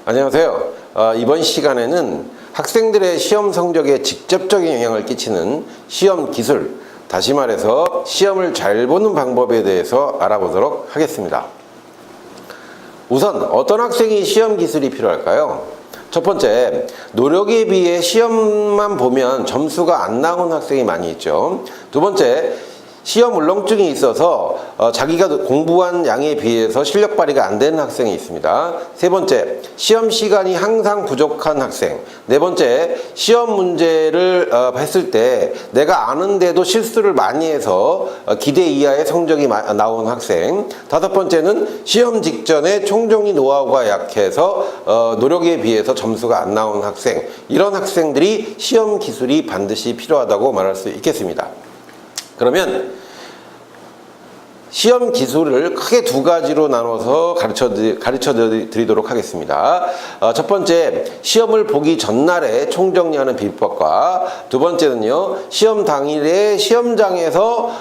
안녕하세요. 이번 시간에는 학생들의 시험 성적에 직접적인 영향을 끼치는 시험 기술, 다시 말해서 시험을 잘 보는 방법에 대해서 알아보도록 하겠습니다. 우선 어떤 학생이 시험 기술이 필요할까요? 첫 번째, 노력에 비해 시험만 보면 점수가 안 나오는 학생이 많이 있죠. 두 번째, 시험 울렁증이 있어서 자기가 공부한 양에 비해서 실력 발휘가 안 되는 학생이 있습니다. 세 번째, 시험 시간이 항상 부족한 학생. 네 번째, 시험 문제를 했을 때 내가 아는데도 실수를 많이 해서 기대 이하의 성적이 나온 학생. 다섯 번째는 시험 직전에 총정리 노하우가 약해서 노력에 비해서 점수가 안 나온 학생. 이런 학생들이 시험 기술이 반드시 필요하다고 말할 수 있겠습니다. 그러면 시험 기술을 크게 두 가지로 나눠서 가르쳐 드리도록 하겠습니다. 첫 번째, 시험을 보기 전날에 총정리하는 비법과 두 번째는요, 시험 당일에 시험장에서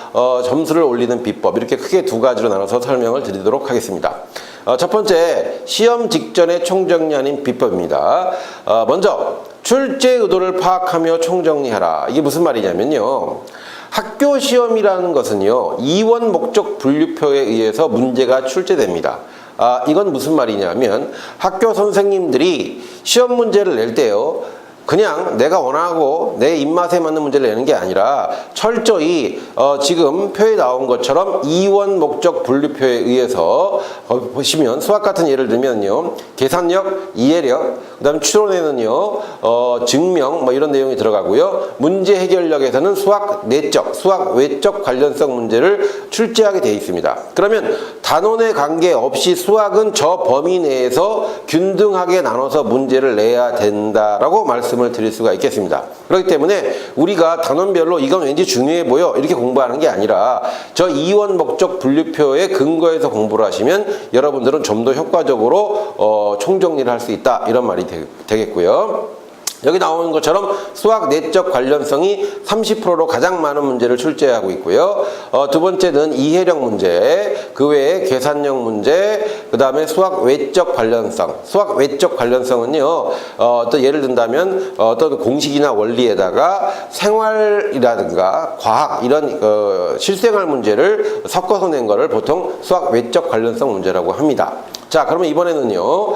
점수를 올리는 비법, 이렇게 크게 두 가지로 나눠서 설명을 드리도록 하겠습니다. 첫 번째, 시험 직전에 총정리하는 비법입니다. 먼저 출제 의도를 파악하며 총정리하라. 이게 무슨 말이냐면요, 학교 시험이라는 것은요, 이원 목적 분류표에 의해서 문제가 출제됩니다. 이건 무슨 말이냐면 학교 선생님들이 시험 문제를 낼 때요, 그냥 내가 원하고 내 입맛에 맞는 문제를 내는 게 아니라 철저히 지금 표에 나온 것처럼 이원 목적 분류표에 의해서 보시면 수학 같은 예를 들면요, 계산력, 이해력, 그 다음 추론에는요 증명 뭐 이런 내용이 들어가고요, 문제 해결력에서는 수학 내적, 수학 외적 관련성 문제를 출제하게 되어 있습니다. 그러면 단원의 관계 없이 수학은 저 범위 내에서 균등하게 나눠서 문제를 내야 된다라고 말씀을 드릴 수가 있겠습니다. 그렇기 때문에 우리가 단원별로 이건 왠지 중요해 보여 이렇게 공부하는 게 아니라 저 이원 목적 분류표에 근거해서 공부를 하시면 여러분들은 좀 더 효과적으로 총정리를 할 수 있다, 이런 말이 되겠고요. 여기 나오는 것처럼 수학 내적 관련성이 30%로 가장 많은 문제를 출제하고 있고요. 두 번째는 이해력 문제, 그 외에 계산력 문제, 그 다음에 수학 외적 관련성. 수학 외적 관련성은요, 또 예를 든다면 어떤 공식이나 원리에다가 생활이라든가 과학 이런 실생활 문제를 섞어서 낸 거를 보통 수학 외적 관련성 문제라고 합니다. 자, 그러면 이번에는요,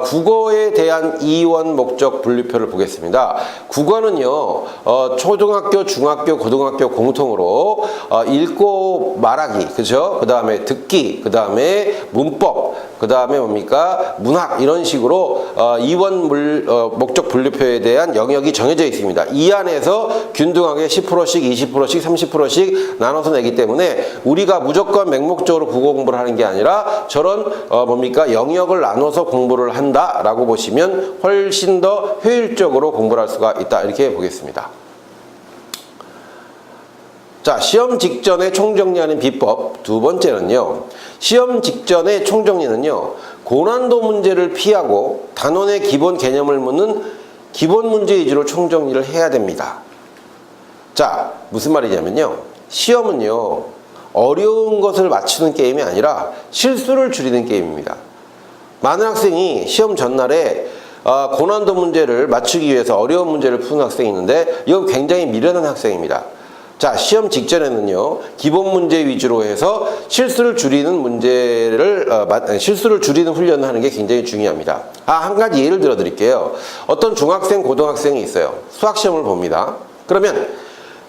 국어에 대한 이원 목적 분류표를 보겠습니다. 국어는요, 초등학교, 중학교, 고등학교 공통으로 읽고 말하기, 그죠? 그 다음에 듣기, 그 다음에 문법, 그 다음에 뭡니까? 문학, 이런 식으로 이원 목적 분류표에 대한 영역이 정해져 있습니다. 이 안에서 균등하게 10%씩, 20%씩, 30%씩 나눠서 내기 때문에 우리가 무조건 맹목적으로 국어 공부를 하는 게 아니라 저런 뭡니까? 영역을 나눠서 공부를 한다라고 보시면 훨씬 더 효율적으로 공부를 할 수가 있다, 이렇게 보겠습니다. 자, 시험 직전에 총정리하는 비법 두 번째는요, 시험 직전에 총정리는요, 고난도 문제를 피하고 단원의 기본 개념을 묻는 기본 문제 위주로 총정리를 해야 됩니다. 자, 무슨 말이냐면요, 시험은요, 어려운 것을 맞추는 게임이 아니라 실수를 줄이는 게임입니다. 많은 학생이 시험 전날에 고난도 문제를 맞추기 위해서 어려운 문제를 푸는 학생이 있는데 이건 굉장히 미련한 학생입니다. 자, 시험 직전에는요, 기본 문제 위주로 해서 실수를 줄이는 실수를 줄이는 훈련을 하는 게 굉장히 중요합니다. 한 가지 예를 들어 드릴게요. 어떤 중학생, 고등학생이 있어요. 수학 시험을 봅니다. 그러면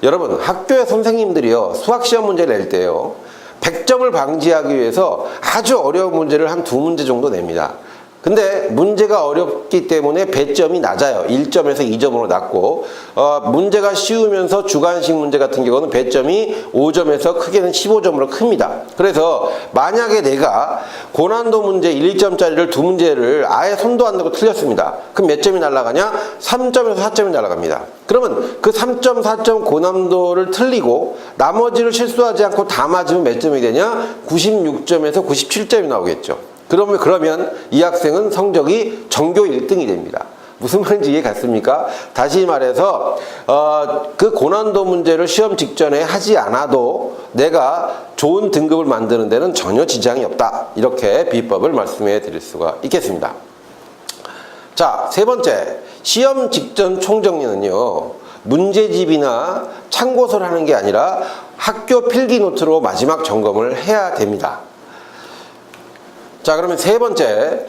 여러분, 학교의 선생님들이요, 수학 시험 문제를 낼 때요, 100점을 방지하기 위해서 아주 어려운 문제를 한 두 문제 정도 냅니다. 근데 문제가 어렵기 때문에 배점이 낮아요. 1점에서 2점으로 낮고, 문제가 쉬우면서 주관식 문제 같은 경우는 배점이 5점에서 크게는 15점으로 큽니다. 그래서 만약에 내가 고난도 문제 1점짜리를 두 문제를 아예 손도 안 대고 틀렸습니다. 그럼 몇 점이 날아가냐? 3점에서 4점이 날아갑니다. 그러면 그 3점, 4점 고난도를 틀리고 나머지를 실수하지 않고 다 맞으면 몇 점이 되냐? 96점에서 97점이 나오겠죠. 그러면 이 학생은 성적이 전교 1등이 됩니다. 무슨 말인지 이해 갔습니까? 다시 말해서 그 고난도 문제를 시험 직전에 하지 않아도 내가 좋은 등급을 만드는 데는 전혀 지장이 없다. 이렇게 비법을 말씀해 드릴 수가 있겠습니다. 자, 세 번째, 시험 직전 총정리는요, 문제집이나 참고서를 하는 게 아니라 학교 필기 노트로 마지막 점검을 해야 됩니다. 자, 그러면 세 번째,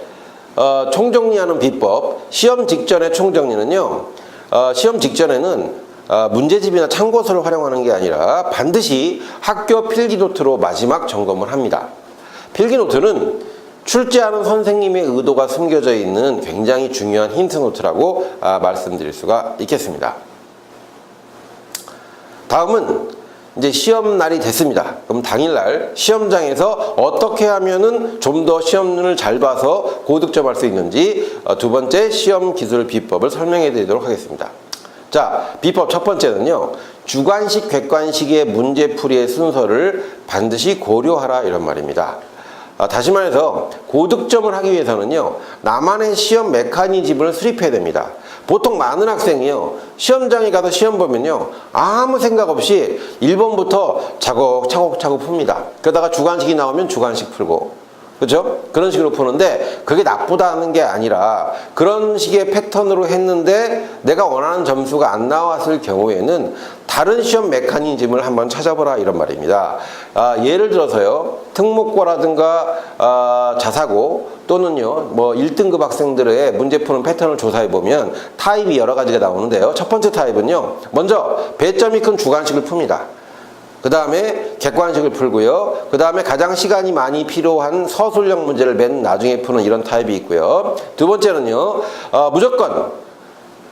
총정리하는 비법. 시험 직전의 총정리는요, 시험 직전에는 문제집이나 참고서를 활용하는 게 아니라 반드시 학교 필기노트로 마지막 점검을 합니다. 필기노트는 출제하는 선생님의 의도가 숨겨져 있는 굉장히 중요한 힌트노트라고 말씀드릴 수가 있겠습니다. 다음은 이제 시험 날이 됐습니다. 그럼 당일날 시험장에서 어떻게 하면은 좀 더 시험을 잘 봐서 고득점할 수 있는지 두 번째 시험 기술 비법을 설명해 드리도록 하겠습니다. 자, 비법 첫 번째는요, 주관식, 객관식의 문제풀이의 순서를 반드시 고려하라 이런 말입니다. 다시 말해서 고득점을 하기 위해서는요, 나만의 시험 메커니즘을 수립해야 됩니다. 보통 많은 학생이요, 시험장에 가서 시험 보면요, 아무 생각 없이 1번부터 차곡차곡 풉니다. 그러다가 주관식이 나오면 주관식 풀고, 그렇죠? 그런 식으로 푸는데 그게 나쁘다는 게 아니라 그런 식의 패턴으로 했는데 내가 원하는 점수가 안 나왔을 경우에는 다른 시험 메커니즘을 한번 찾아보라 이런 말입니다. 예를 들어서요, 특목고라든가 자사고 또는요 뭐 1등급 학생들의 문제 푸는 패턴을 조사해 보면 타입이 여러 가지가 나오는데요, 첫 번째 타입은요, 먼저 배점이 큰 주관식을 풉니다. 그 다음에 객관식을 풀고요. 그 다음에 가장 시간이 많이 필요한 서술형 문제를 맨 나중에 푸는 이런 타입이 있고요. 두 번째는요, 무조건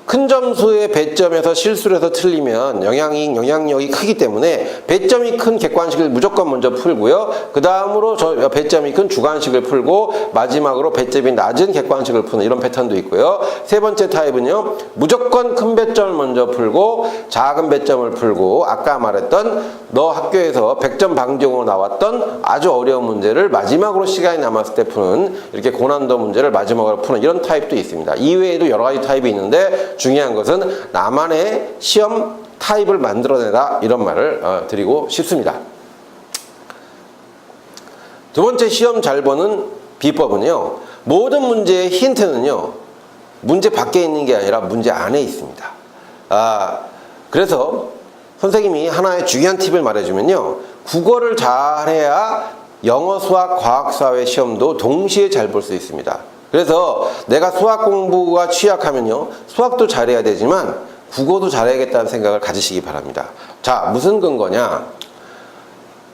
큰 점수의 배점에서 실수를 해서 틀리면 영향력이 크기 때문에 배점이 큰 객관식을 무조건 먼저 풀고요. 그 다음으로 배점이 큰 주관식을 풀고 마지막으로 배점이 낮은 객관식을 푸는 이런 패턴도 있고요. 세 번째 타입은요, 무조건 큰 배점을 먼저 풀고 작은 배점을 풀고 아까 말했던 너 학교에서 100점 방정으로 나왔던 아주 어려운 문제를 마지막으로 시간이 남았을 때 푸는 이렇게 고난도 문제를 마지막으로 푸는 이런 타입도 있습니다. 이외에도 여러 가지 타입이 있는데 중요한 것은 나만의 시험 타입을 만들어내라 이런 말을 드리고 싶습니다. 두 번째 시험 잘 보는 비법은요, 모든 문제의 힌트는요, 문제 밖에 있는 게 아니라 문제 안에 있습니다. 그래서 선생님이 하나의 중요한 팁을 말해주면요, 국어를 잘해야 영어, 수학, 과학, 사회 시험도 동시에 잘 볼 수 있습니다. 그래서 내가 수학 공부가 취약하면요, 수학도 잘해야 되지만 국어도 잘해야겠다는 생각을 가지시기 바랍니다. 자, 무슨 근거냐?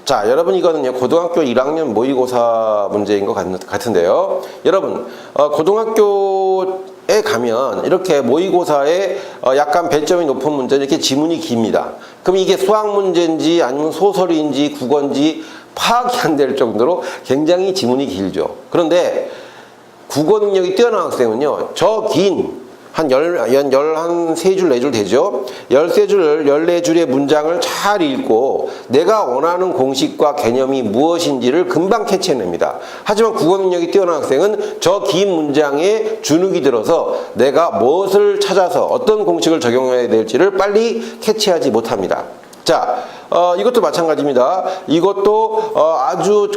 자, 여러분 이거는요, 고등학교 1학년 모의고사 문제인 것 같은데요. 여러분, 고등학교에 가면 이렇게 모의고사에 약간 배점이 높은 문제는 이렇게 지문이 깁니다. 그럼 이게 수학 문제인지 아니면 소설인지 국어인지 파악이 안 될 정도로 굉장히 지문이 길죠. 그런데 국어 능력이 뛰어난 학생은요, 저 긴 한 13줄, 4줄 되죠? 13줄, 14줄의 문장을 잘 읽고 내가 원하는 공식과 개념이 무엇인지를 금방 캐치해냅니다. 하지만 국어 능력이 뛰어난 학생은 저 긴 문장에 주눅이 들어서 내가 무엇을 찾아서 어떤 공식을 적용해야 될지를 빨리 캐치하지 못합니다. 자, 이것도 마찬가지입니다. 이것도 아주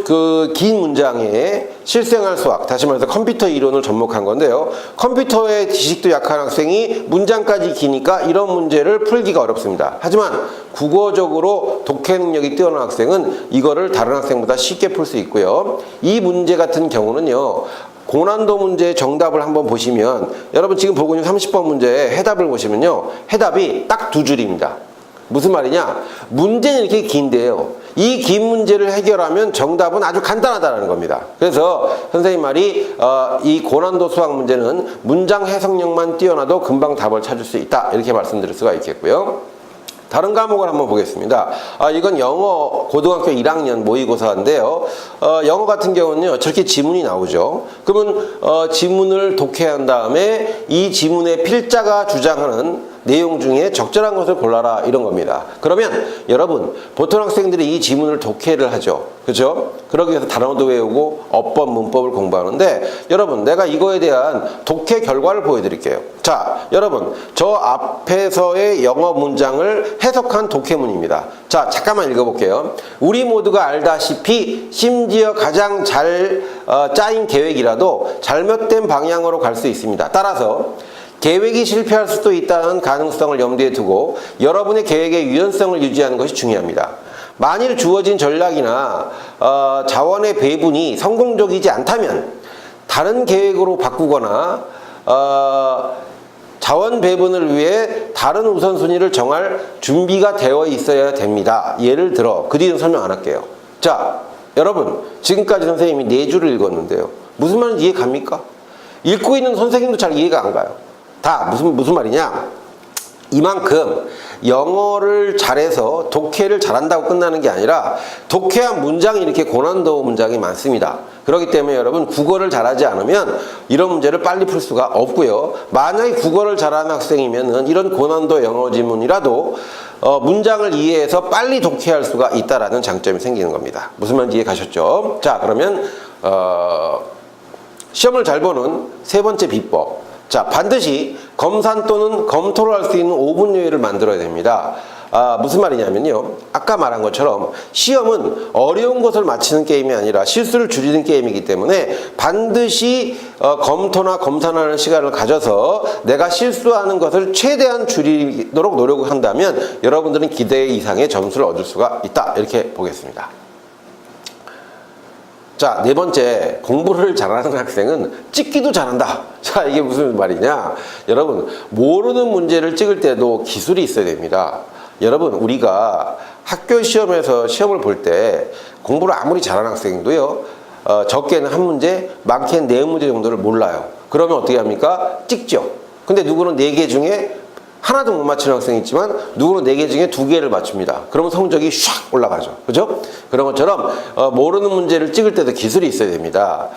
긴 문장에 실생활 수학, 다시 말해서 컴퓨터 이론을 접목한 건데요. 컴퓨터의 지식도 약한 학생이 문장까지 기니까 이런 문제를 풀기가 어렵습니다. 하지만 국어적으로 독해 능력이 뛰어난 학생은 이거를 다른 학생보다 쉽게 풀 수 있고요. 이 문제 같은 경우는요, 고난도 문제의 정답을 한번 보시면, 여러분 지금 보고 있는 30번 문제의 해답을 보시면요, 해답이 딱 2줄입니다. 무슨 말이냐? 문제는 이렇게 긴데요, 이 긴 문제를 해결하면 정답은 아주 간단하다는 겁니다. 그래서 선생님 말이 이 고난도 수학 문제는 문장 해석력만 뛰어나도 금방 답을 찾을 수 있다, 이렇게 말씀드릴 수가 있겠고요. 다른 과목을 한번 보겠습니다. 이건 영어 고등학교 1학년 모의고사인데요. 영어 같은 경우는요, 저렇게 지문이 나오죠. 그러면 지문을 독해한 다음에 이 지문의 필자가 주장하는 내용 중에 적절한 것을 골라라 이런 겁니다. 그러면 여러분 보통 학생들이 이 지문을 독해를 하죠. 그죠? 그러기 위해서 단어도 외우고 어법, 문법을 공부하는데 여러분 내가 이거에 대한 독해 결과를 보여드릴게요. 자, 여러분 저 앞에서의 영어 문장을 해석한 독해문입니다. 자, 잠깐만 읽어볼게요. 우리 모두가 알다시피 심지어 가장 잘 짜인 계획이라도 잘못된 방향으로 갈 수 있습니다. 따라서 계획이 실패할 수도 있다는 가능성을 염두에 두고 여러분의 계획의 유연성을 유지하는 것이 중요합니다. 만일 주어진 전략이나 자원의 배분이 성공적이지 않다면 다른 계획으로 바꾸거나 자원 배분을 위해 다른 우선순위를 정할 준비가 되어 있어야 됩니다. 예를 들어 그 뒤는 설명 안 할게요. 자, 여러분 지금까지 선생님이 4줄을 읽었는데요. 무슨 말인지 이해 갑니까? 읽고 있는 선생님도 잘 이해가 안 가요. 다 무슨 말이냐? 이만큼 영어를 잘해서 독해를 잘한다고 끝나는 게 아니라 독해한 문장이 이렇게 고난도 문장이 많습니다. 그렇기 때문에 여러분 국어를 잘하지 않으면 이런 문제를 빨리 풀 수가 없고요. 만약에 국어를 잘하는 학생이면 이런 고난도 영어 지문이라도 문장을 이해해서 빨리 독해할 수가 있다라는 장점이 생기는 겁니다. 무슨 말인지 이해 가셨죠? 자, 그러면 시험을 잘 보는 세 번째 비법. 자, 반드시 검산 또는 검토를 할 수 있는 5분 요일을 만들어야 됩니다. 무슨 말이냐면요. 아까 말한 것처럼 시험은 어려운 것을 맞히는 게임이 아니라 실수를 줄이는 게임이기 때문에 반드시 검토나 검산하는 시간을 가져서 내가 실수하는 것을 최대한 줄이도록 노력을 한다면 여러분들은 기대 이상의 점수를 얻을 수가 있다. 이렇게 보겠습니다. 자, 네 번째, 공부를 잘하는 학생은 찍기도 잘한다. 자, 이게 무슨 말이냐? 여러분, 모르는 문제를 찍을 때도 기술이 있어야 됩니다. 여러분, 우리가 학교 시험에서 시험을 볼 때 공부를 아무리 잘하는 학생도요, 적게는 한 문제, 많게는 4문제 정도를 몰라요. 그러면 어떻게 합니까? 찍죠. 근데 누구는 4개 중에 하나도 못 맞추는 학생이 있지만 누구는 4개 중에 2개를 맞춥니다. 그러면 성적이 샥 올라가죠. 그죠? 그런 것처럼 모르는 문제를 찍을 때도 기술이 있어야 됩니다.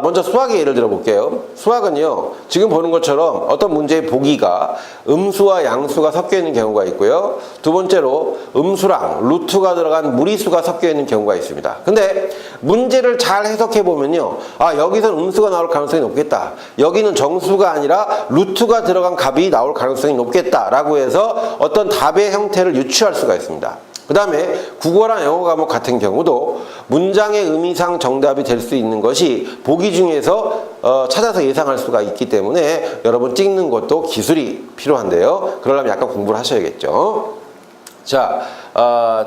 먼저 수학의 예를 들어 볼게요. 수학은요, 지금 보는 것처럼 어떤 문제의 보기가 음수와 양수가 섞여 있는 경우가 있고요. 두 번째로 음수랑 루트가 들어간 무리수가 섞여 있는 경우가 있습니다. 근데 문제를 잘 해석해 보면요, 여기서는 음수가 나올 가능성이 높겠다. 여기는 정수가 아니라 루트가 들어간 값이 나올 가능성이 높겠다라고 해서 어떤 답의 형태를 유추할 수가 있습니다. 그 다음에 국어랑 영어 과목 같은 경우도 문장의 의미상 정답이 될 수 있는 것이 보기 중에서 찾아서 예상할 수가 있기 때문에 여러분 찍는 것도 기술이 필요한데요. 그러려면 약간 공부를 하셔야겠죠. 자,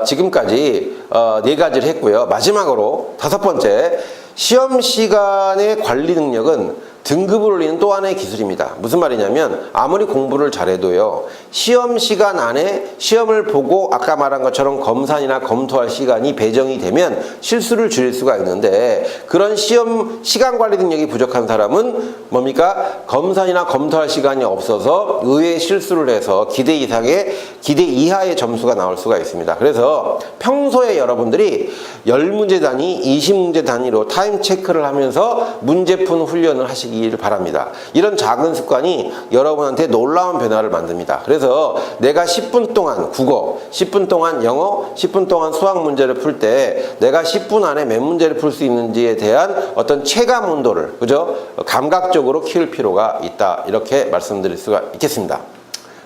지금까지 4가지를 했고요. 마지막으로 5번째, 시험 시간의 관리 능력은 등급을 올리는 또 하나의 기술입니다. 무슨 말이냐면 아무리 공부를 잘해도요, 시험 시간 안에 시험을 보고 아까 말한 것처럼 검산이나 검토할 시간이 배정이 되면 실수를 줄일 수가 있는데, 그런 시험 시간 관리 능력이 부족한 사람은 뭡니까? 검산이나 검토할 시간이 없어서 의외의 실수를 해서 기대 이하의 점수가 나올 수가 있습니다. 그래서 평소에 여러분들이 10문제 단위, 20문제 단위로 타임 체크를 하면서 문제 푸는 훈련을 하시기 바랍니다. 이런 작은 습관이 여러분한테 놀라운 변화를 만듭니다. 그래서 내가 10분 동안 국어, 10분 동안 영어, 10분 동안 수학 문제를 풀 때 내가 10분 안에 몇 문제를 풀 수 있는지에 대한 어떤 체감 온도를, 그죠? 감각적으로 키울 필요가 있다. 이렇게 말씀드릴 수가 있겠습니다.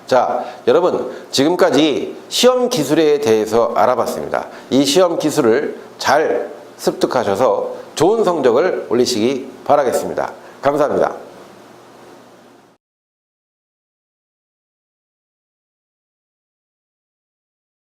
자, 여러분 지금까지 시험 기술에 대해서 알아봤습니다. 이 시험 기술을 잘 습득하셔서 좋은 성적을 올리시기 바라겠습니다. 감사합니다.